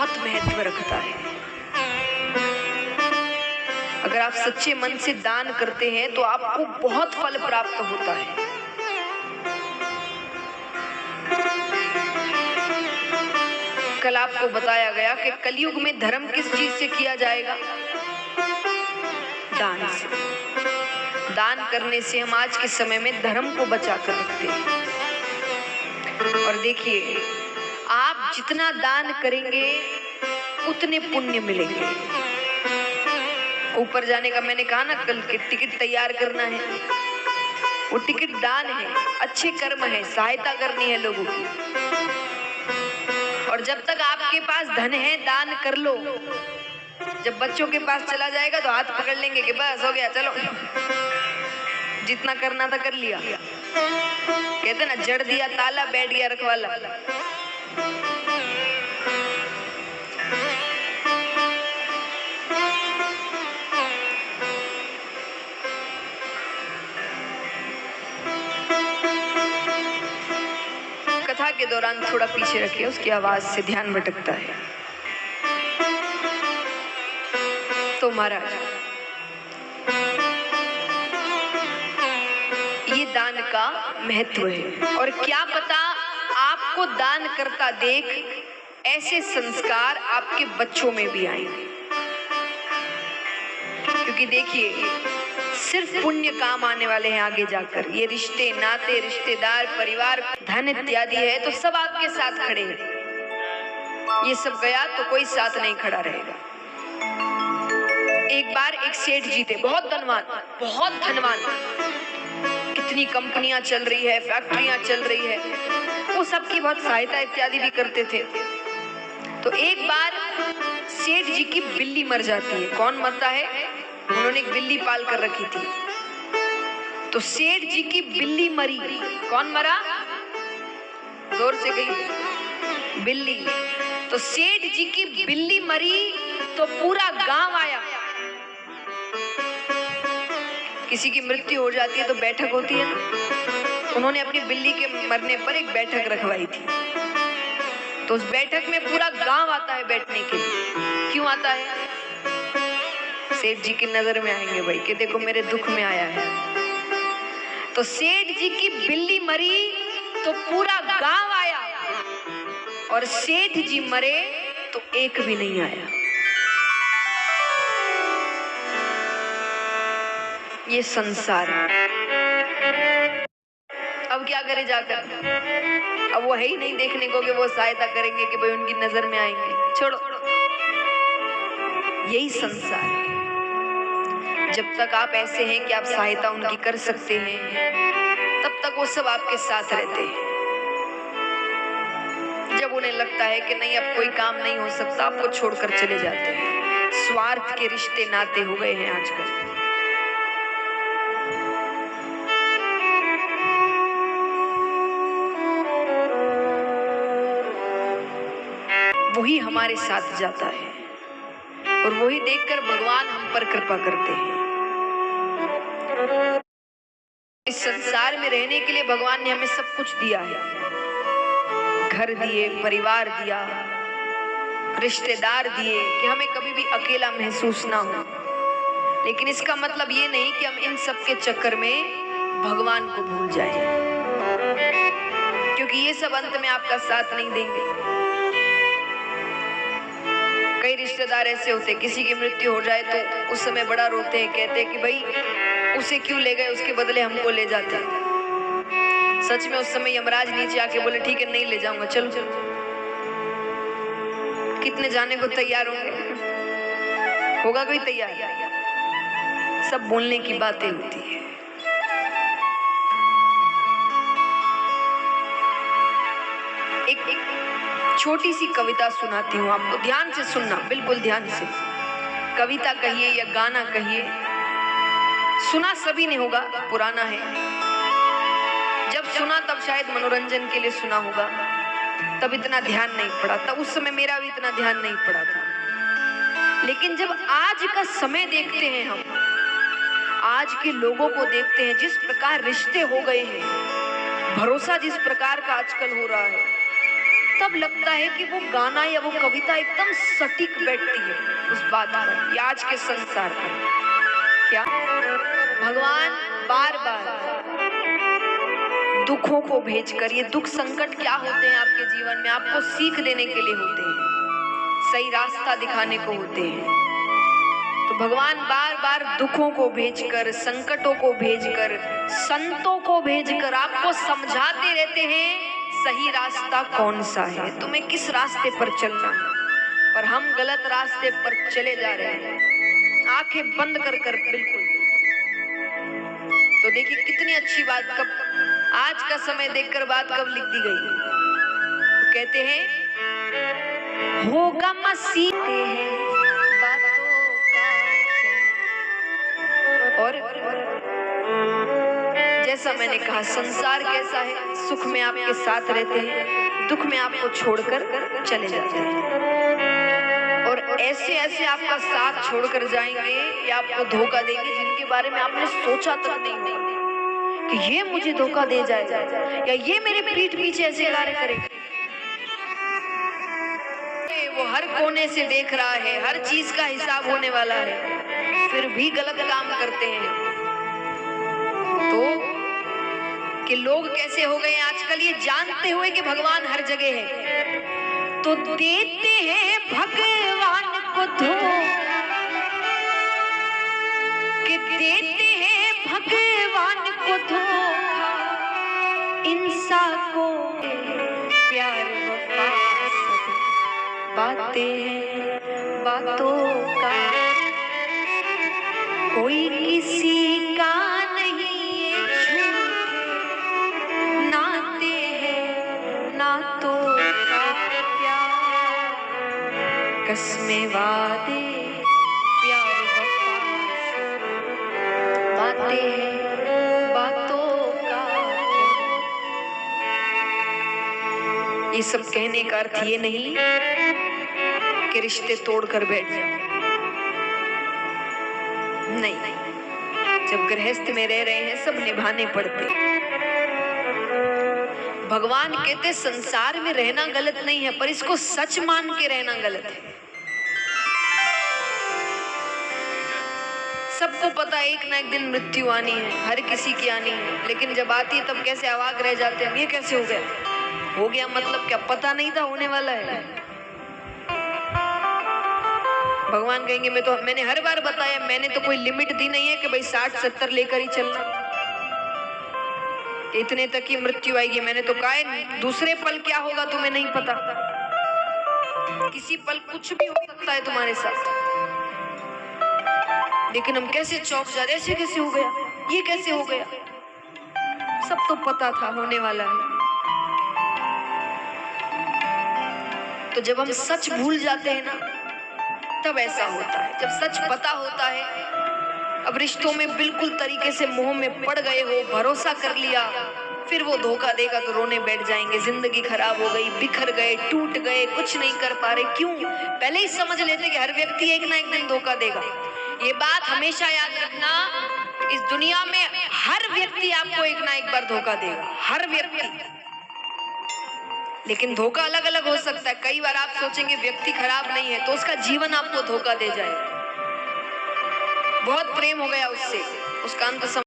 बहुत महत्व रखता है। अगर आप सच्चे मन से दान करते हैं तो आपको बहुत फल प्राप्त होता है। कल आपको बताया गया कि कलयुग में धर्म किस चीज से किया जाएगा? दान से। दान करने से हम आज के समय में धर्म को बचा कर रखते हैं। और देखिए, आप जितना दान करेंगे उतने पुण्य मिलेंगे। ऊपर जाने का मैंने कहा ना, कल के टिकट तैयार करना है, वो टिकट दान है, अच्छे कर्म है, सहायता करनी है लोगों की। और जब तक आपके पास धन है दान कर लो, जब बच्चों के पास चला जाएगा तो हाथ पकड़ लेंगे कि बस हो गया, चलो जितना करना था कर लिया। कहते ना, जड़ दिया ताला बैठ गया रखवाला। कथा के दौरान थोड़ा पीछे रखिए, उसकी आवाज से ध्यान भटकता है। तो महाराज, ये दान का महत्व है। और क्या पता आपको दान करता देख ऐसे संस्कार आपके बच्चों में भी आएंगे। क्योंकि देखिए, सिर्फ पुण्य काम आने वाले हैं आगे जाकर। ये रिश्ते नाते, रिश्तेदार, परिवार, धन इत्यादि है तो सब आपके साथ खड़े हैं। ये सब गया तो कोई साथ नहीं खड़ा रहेगा। एक बार एक सेठ जी थे, बहुत धनवान, बहुत धनवान। कितनी कंपनियां चल रही है, फैक्ट्रियां चल रही है, वो सबकी बहुत सहायता इत्यादि भी करते थे। तो एक बार सेठ जी की बिल्ली मर जाती है। कौन मरता है? उन्होंने एक बिल्ली पाल कर रखी थी। तो सेठ जी की बिल्ली मरी। कौन मरा? जोर से गई, बिल्ली। तो सेठ जी की बिल्ली मरी तो पूरा गांव आया। किसी की मृत्यु हो जाती है तो बैठक होती है ना, उन्होंने अपनी बिल्ली के मरने पर एक बैठक रखवाई थी। तो उस बैठक में पूरा गांव आता है बैठने के लिए। क्यों आता है? सेठ जी की नजर में आएंगे भाई कि देखो मेरे दुख में आया है। तो सेठ जी की बिल्ली मरी तो पूरा गांव आया, और सेठ जी मरे तो एक भी नहीं आया। ये संसार है। अब क्या करे जाकर? अब वो है ही नहीं देखने को कि वो सहायता करेंगे, कि भाई उनकी नजर में आएंगे। छोड़ो, यही संसार है। जब तक आप ऐसे हैं कि आप सहायता उनकी कर सकते हैं, तब तक वो सब आपके साथ रहते हैं। जब उन्हें लगता है कि नहीं अब कोई काम नहीं हो सकता, आपको छोड़कर चले जाते हैं। स्वार्थ के रिश्ते नाते हो गए हैं आजकल। वही हमारे साथ जाता है और वही देखकर भगवान हम पर कृपा करते हैं। इस संसार में रहने के लिए भगवान ने हमें सब कुछ दिया है। घर दिए, परिवार दिया, रिश्तेदार दिए कि हमें कभी भी अकेला महसूस ना हो। लेकिन इसका मतलब ये नहीं कि हम इन सब के चक्कर में भगवान को भूल जाएं, क्योंकि ये सब अंत में आपका साथ नहीं देंगे। कई रिश्तेदार ऐसे होते हैं, किसी की मृत्यु हो जाए तो उस समय बड़ा रोते हैं, कहते हैं कि भाई उसे क्यों ले गए, उसके बदले हमको ले जाते। सच में उस समय यमराज नीचे आके बोले ठीक है नहीं ले जाऊंगा, चलो चलो। कितने जाने को तैयार होंगे? होगा कोई तैयार? सब बोलने की बातें होती है। एक छोटी सी कविता सुनाती हूँ आपको, ध्यान से सुनना, बिल्कुल ध्यान से। कविता कहिए या गाना कहिए, सुना सभी ने होगा, पुराना है। जब सुना तब शायद मनोरंजन के लिए सुना होगा, तब इतना ध्यान नहीं पड़ा था। उस समय मेरा भी इतना ध्यान नहीं पड़ा था। लेकिन जब आज का समय देखते हैं, हम आज के लोगों को देखते हैं, जिस प्रकार रिश्ते हो गए हैं, भरोसा जिस प्रकार का आजकल हो रहा है, तब लगता है कि वो गाना या वो कविता एकदम सटीक बैठती है उस बात पर, या आज के संसार पर। क्या भगवान बार बार दुखों को भेजकर, ये दुख संकट क्या होते हैं आपके जीवन में, आपको सीख देने के लिए होते हैं, सही रास्ता दिखाने को होते हैं। तो भगवान बार बार दुखों को भेजकर, संकटों को भेजकर, संतों को भेजकर आपको समझाते रहते हैं सही रास्ता कौन सा है, तुम्हें किस रास्ते पर चलना है। पर हम गलत रास्ते पर चले जा रहे हैं, आंखें बंद कर कर बिल्कुल। तो देखिए कितनी अच्छी बात, कब आज का समय देखकर बात कब लिख दी गई। तो कहते हैं होगा मसीह है बातों का, और जैसा मैंने कहा संसार कैसा है, सुख में आपके साथ रहते हैं, दुख में आपको छोड़कर चले जाते हैं, और ऐसे ऐसे आपका साथ छोड़कर जाएंगे या आपको धोखा देंगे जिनके बारे में आपने सोचा तक नहीं होगा कि ये मुझे धोखा दे जाएगा या ये मेरे पीठ पीछे ऐसे कार्य करेगा। वो हर कोने से देख रहा है, हर चीज का हिसाब होने वाला है, फिर भी गलत काम करते हैं। तो कि लोग कैसे हो गए आजकल, ये जानते हुए कि भगवान हर जगह है तो देते हैं भगवान को धोखा, कि देते हैं भगवान को धोखा, इंसान को प्यार वफा बातें हैं बातों का, कोई किसी का नहीं ये झूठे नाते हैं नातों का प्यार, कसमें वादे प्यार वफा बातें हैं बातों का। ये सब कहने का अर्थ ये नहीं कि रिश्ते तोड़कर बैठ जाओ, नहीं, जब गृहस्थ में रह रहे हैं सब निभाने पड़ते। भगवान कहते संसार में रहना गलत नहीं है, पर इसको सच मान के रहना गलत है। सबको पता है एक ना एक दिन मृत्यु आनी है, हर किसी की आनी है, लेकिन जब आती है तब कैसे अवाक रह जाते हैं, ये कैसे हो गया मतलब क्या पता नहीं था होने वाला है। भगवान कहेंगे मैंने हर बार बताया, मैंने तो कोई लिमिट दी नहीं है कि भाई 60-70 लेकर ही चलना, इतने तक ही मृत्यु आएगी। मैंने तो कहा है दूसरे पल क्या होगा तुम्हें नहीं पता, किसी पल कुछ भी हो सकता है तुम्हारे साथ। लेकिन हम कैसे चौंक जाते, ऐसे कैसे हो गया, ये कैसे हो गया, सब तो पता था होने वाला है। तो जब हम सच भूल जाते हैं ना तब ऐसा होता है। जब सच पता होता है, अब रिश्तों में बिल्कुल तरीके से मोह में पड़ गए हो, भरोसा कर लिया, फिर वो धोखा देगा तो रोने बैठ जाएंगे, जिंदगी खराब हो गई, बिखर गए, टूट गए, कुछ नहीं कर पा रहे। क्यों? पहले ही समझ लेते कि हर व्यक्ति एक ना एक दिन धोखा देगा। ये बात हमेशा याद रखना, इस दुनिया में हर व्यक्ति आपको एक ना एक बार धोखा देगा, हर व्यक्ति। लेकिन धोखा अलग अलग हो सकता है। कई बार आप सोचेंगे व्यक्ति खराब नहीं है तो उसका जीवन आपको धोखा दे जाए, बहुत प्रेम हो गया उससे, उसका अंत